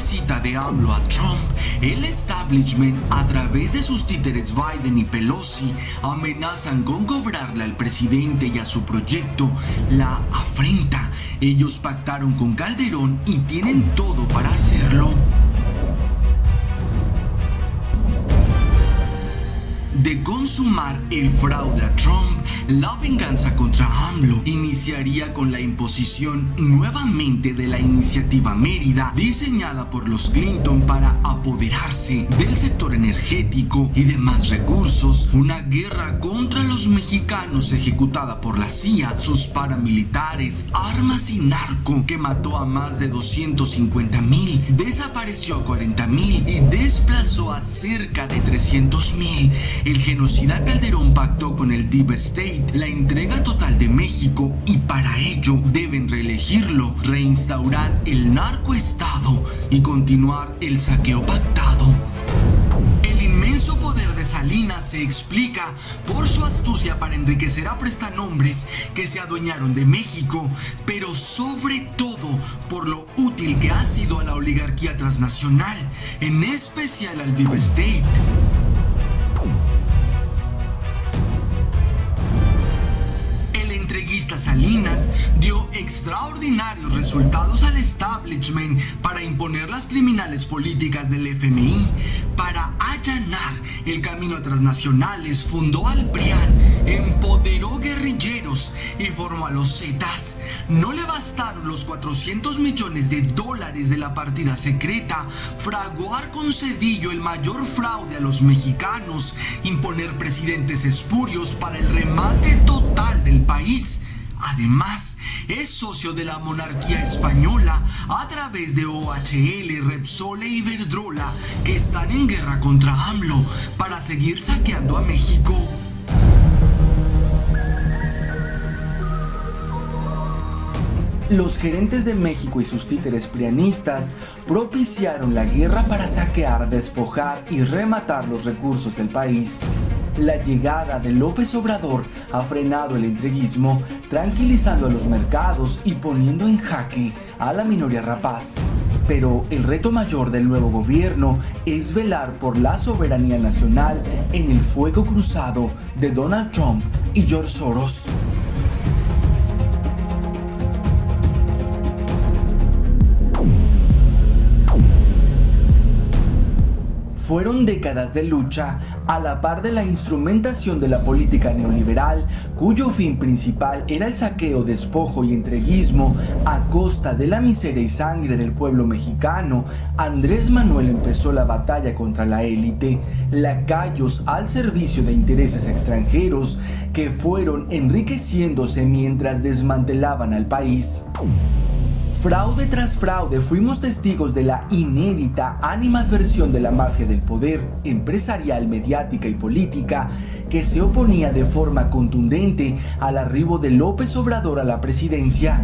visita de AMLO a Trump, el establishment, a través de sus títeres Biden y Pelosi, amenazan con cobrarle al presidente y a su proyecto la afrenta. Ellos pactaron con Calderón y tienen todo para hacerlo. De consumar el fraude a Trump, la venganza contra AMLO iniciaría con la imposición nuevamente de la iniciativa Mérida, diseñada por los Clinton para apoderarse del sector energético y demás recursos, una guerra contra los mexicanos ejecutada por la CIA, sus paramilitares, armas y narco, que mató a más de 250,000, desapareció a 40,000 y desplazó a cerca de 300,000. El genocida Calderón pactó con el Deep State la entrega total de México y para ello deben reelegirlo, reinstaurar el narcoestado y continuar el saqueo pactado. El inmenso poder de Salinas se explica por su astucia para enriquecer a prestanombres que se adueñaron de México, pero sobre todo por lo útil que ha sido a la oligarquía transnacional, en especial al Deep State. Salinas dio extraordinarios resultados al establishment para imponer las criminales políticas del FMI, para allanar el camino a transnacionales, fundó al PRIAN, empoderó guerrilleros y formó a los Zetas. No le bastaron los $400 millones de la partida secreta, fraguar con Cedillo el mayor fraude a los mexicanos, imponer presidentes espurios para el remate total del país. Además, es socio de la monarquía española a través de OHL, Repsol e Iberdrola, que están en guerra contra AMLO para seguir saqueando a México. Los gerentes de México y sus títeres prianistas propiciaron la guerra para saquear, despojar y rematar los recursos del país. La llegada de López Obrador ha frenado el entreguismo, tranquilizando a los mercados y poniendo en jaque a la minoría rapaz. Pero el reto mayor del nuevo gobierno es velar por la soberanía nacional en el fuego cruzado de Donald Trump y George Soros. Fueron décadas de lucha a la par de la instrumentación de la política neoliberal, cuyo fin principal era el saqueo, despojo y entreguismo a costa de la miseria y sangre del pueblo mexicano. Andrés Manuel empezó la batalla contra la élite, lacayos al servicio de intereses extranjeros que fueron enriqueciéndose mientras desmantelaban al país. Fraude tras fraude, fuimos testigos de la inédita animadversión de la mafia del poder empresarial, mediática y política que se oponía de forma contundente al arribo de López Obrador a la presidencia.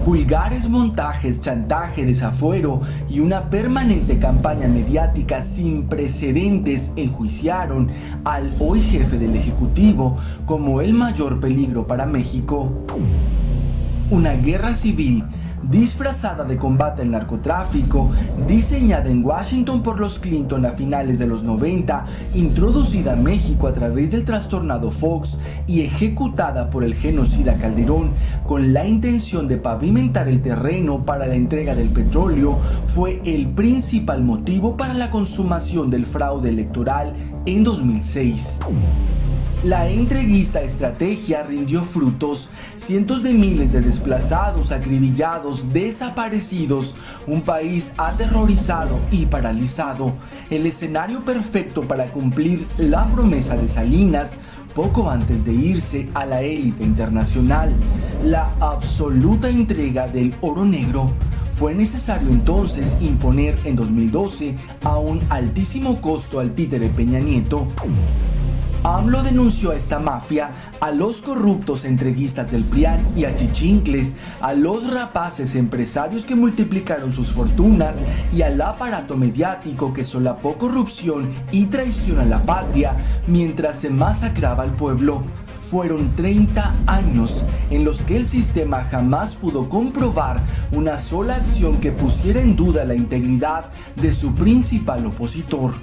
Vulgares montajes, chantaje, desafuero y una permanente campaña mediática sin precedentes enjuiciaron al hoy jefe del Ejecutivo como el mayor peligro para México. Una guerra civil disfrazada de combate al narcotráfico, diseñada en Washington por los Clinton a finales de los 90, introducida a México a través del trastornado Fox y ejecutada por el genocida Calderón con la intención de pavimentar el terreno para la entrega del petróleo, fue el principal motivo para la consumación del fraude electoral en 2006. La entreguista estrategia rindió frutos, cientos de miles de desplazados, acribillados, desaparecidos, un país aterrorizado y paralizado, el escenario perfecto para cumplir la promesa de Salinas poco antes de irse a la élite internacional, la absoluta entrega del oro negro. Fue necesario entonces imponer en 2012 a un altísimo costo al títere Peña Nieto. AMLO denunció a esta mafia, a los corruptos entreguistas del PRIAN y a chichincles, a los rapaces empresarios que multiplicaron sus fortunas y al aparato mediático que solapó corrupción y traición a la patria mientras se masacraba al pueblo. fueron 30 años en los que el sistema jamás pudo comprobar una sola acción que pusiera en duda la integridad de su principal opositor.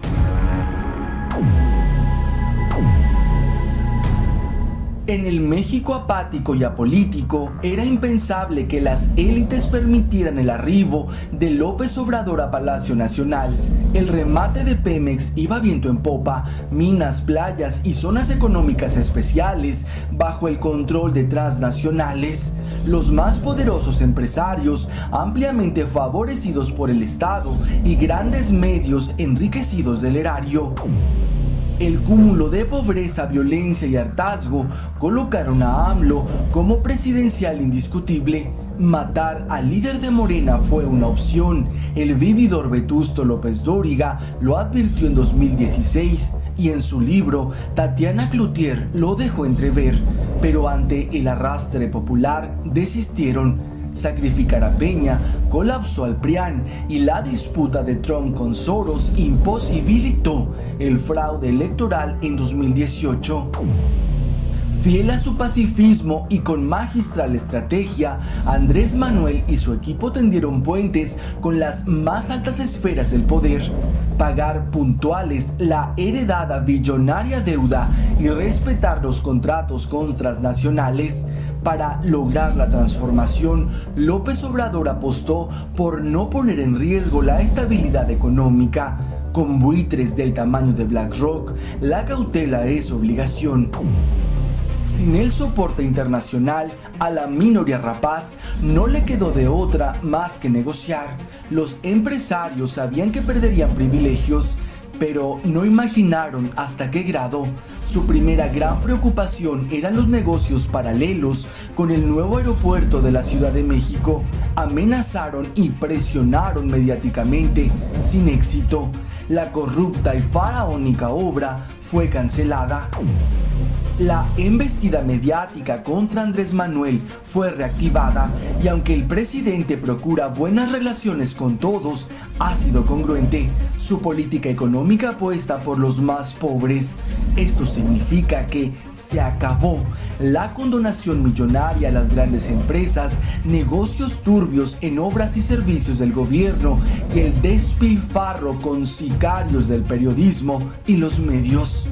En el México apático y apolítico, era impensable que las élites permitieran el arribo de López Obrador a Palacio Nacional. El remate de Pemex iba viento en popa, minas, playas y zonas económicas especiales bajo el control de transnacionales. Los más poderosos empresarios, ampliamente favorecidos por el Estado, y grandes medios enriquecidos del erario. El cúmulo de pobreza, violencia y hartazgo colocaron a AMLO como presidencial indiscutible. Matar al líder de Morena fue una opción. El vividor Vetusto López Dóriga lo advirtió en 2016 y en su libro Tatiana Cloutier lo dejó entrever, pero ante el arrastre popular desistieron. Sacrificar a Peña colapsó al PRIAN y la disputa de Trump con Soros imposibilitó el fraude electoral en 2018. Fiel a su pacifismo y con magistral estrategia, Andrés Manuel y su equipo tendieron puentes con las más altas esferas del poder, pagar puntuales la heredada billonaria deuda y respetar los contratos con transnacionales. Para lograr la transformación, López Obrador apostó por no poner en riesgo la estabilidad económica. Con buitres del tamaño de BlackRock, la cautela es obligación. Sin el soporte internacional, a la minoría rapaz no le quedó de otra más que negociar. Los empresarios sabían que perderían privilegios, pero no imaginaron hasta qué grado. Su primera gran preocupación eran los negocios paralelos con el nuevo aeropuerto de la Ciudad de México. Amenazaron y presionaron mediáticamente, sin éxito. La corrupta y faraónica obra fue cancelada. La embestida mediática contra Andrés Manuel fue reactivada y aunque el presidente procura buenas relaciones con todos, ha sido congruente. Su política económica apuesta por los más pobres. Esto significa que se acabó la condonación millonaria a las grandes empresas, negocios turbios en obras y servicios del gobierno y el despilfarro con sicarios del periodismo y los medios.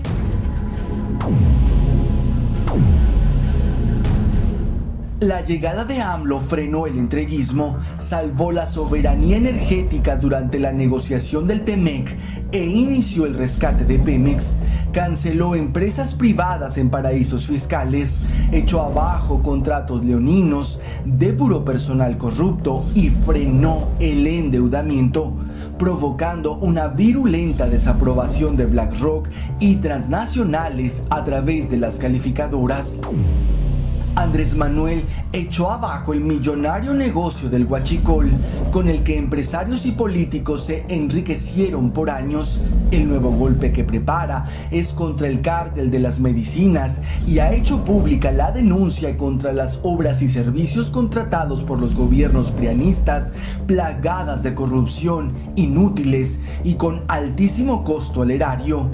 La llegada de AMLO frenó el entreguismo, salvó la soberanía energética durante la negociación del TEMEC e inició el rescate de Pemex, canceló empresas privadas en paraísos fiscales, echó abajo contratos leoninos, depuró personal corrupto y frenó el endeudamiento, provocando una virulenta desaprobación de BlackRock y transnacionales a través de las calificadoras. Andrés Manuel echó abajo el millonario negocio del huachicol, con el que empresarios y políticos se enriquecieron por años. El nuevo golpe que prepara es contra el cártel de las medicinas y ha hecho pública la denuncia contra las obras y servicios contratados por los gobiernos prianistas, plagadas de corrupción, inútiles y con altísimo costo al erario.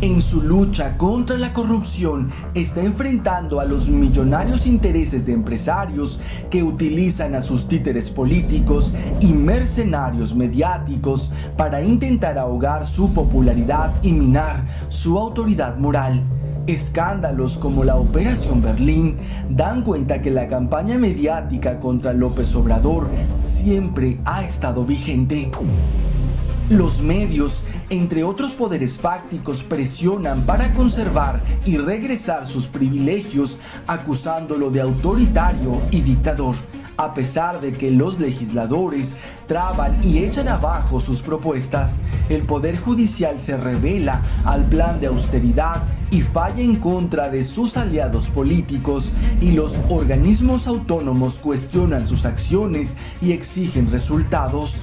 En su lucha contra la corrupción, está enfrentando a los millonarios intereses de empresarios que utilizan a sus títeres políticos y mercenarios mediáticos para intentar ahogar su popularidad y minar su autoridad moral. Escándalos como la Operación Berlín dan cuenta que la campaña mediática contra López Obrador siempre ha estado vigente. Los medios, entre otros poderes fácticos, presionan para conservar y regresar sus privilegios, acusándolo de autoritario y dictador, a pesar de que los legisladores traban y echan abajo sus propuestas. El Poder Judicial se revela al plan de austeridad y falla en contra de sus aliados políticos, y los organismos autónomos cuestionan sus acciones y exigen resultados.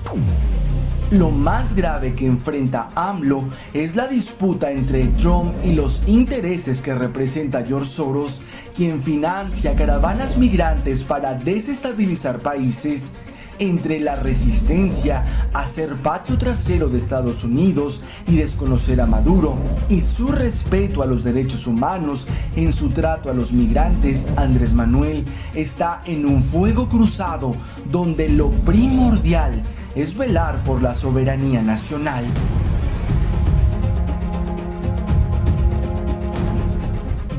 Lo más grave que enfrenta AMLO es la disputa entre Trump y los intereses que representa George Soros, quien financia caravanas migrantes para desestabilizar países. entre la resistencia a ser patio trasero de Estados Unidos y desconocer a Maduro, y su respeto a los derechos humanos en su trato a los migrantes, Andrés Manuel está en un fuego cruzado donde lo primordial es velar por la soberanía nacional.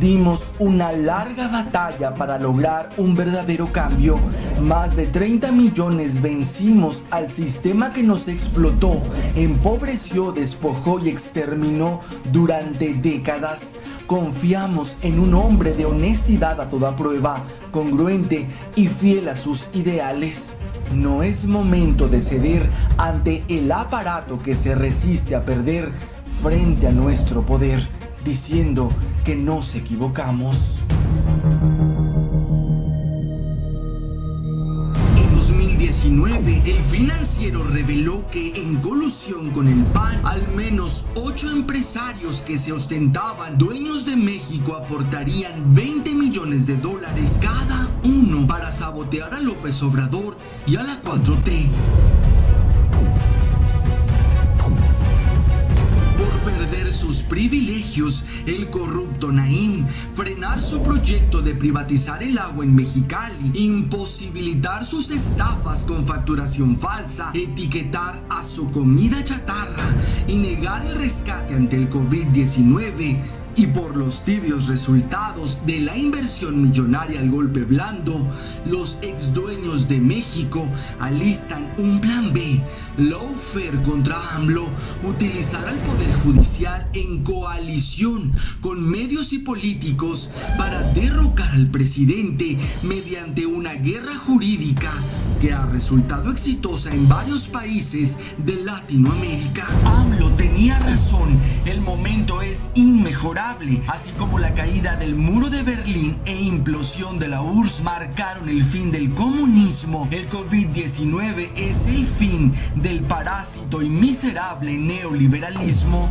Dimos una larga batalla para lograr un verdadero cambio. Más de 30 millones vencimos al sistema que nos explotó, empobreció, despojó y exterminó durante décadas. Confiamos en un hombre de honestidad a toda prueba, congruente y fiel a sus ideales. No es momento de ceder ante el aparato que se resiste a perder frente a nuestro poder, diciendo que nos equivocamos. En 2019, el Financiero reveló que en colusión con el PAN, al menos 8 empresarios que se ostentaban dueños de México aportarían $20 millones cada uno para sabotear a López Obrador y a la 4T. Sus privilegios, el corrupto Naim, frenar su proyecto de privatizar el agua en Mexicali, imposibilitar sus estafas con facturación falsa, etiquetar a su comida chatarra y negar el rescate ante el COVID-19. Y por los tibios resultados de la inversión millonaria al golpe blando, los ex dueños de México alistan un plan B, lawfare contra AMLO, utilizar al Poder Judicial en coalición con medios y políticos para derrocar al presidente mediante una guerra jurídica que ha resultado exitosa en varios países de Latinoamérica. AMLO tenía razón, el momento es inmejorable, así como la caída del muro de Berlín e implosión de la URSS marcaron el fin del comunismo. El COVID-19 es el fin del parásito y miserable neoliberalismo.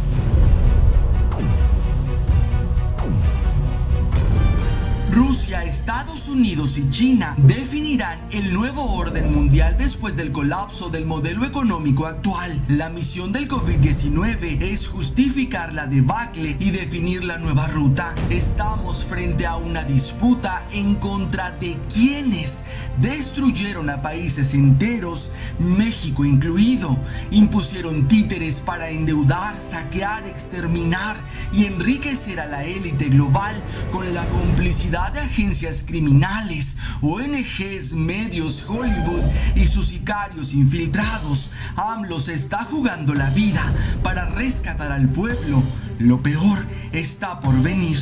Rusia, Estados Unidos y China definirán el nuevo orden mundial después del colapso del modelo económico actual. La misión del COVID-19 es justificar la debacle y definir la nueva ruta. Estamos frente a una disputa en contra de quienes destruyeron a países enteros, México incluido. Impusieron títeres para endeudar, saquear, exterminar y enriquecer a la élite global con la complicidad de agencias criminales, ONGs, medios, Hollywood y sus sicarios infiltrados. AMLO se está jugando la vida para rescatar al pueblo. Lo peor está por venir.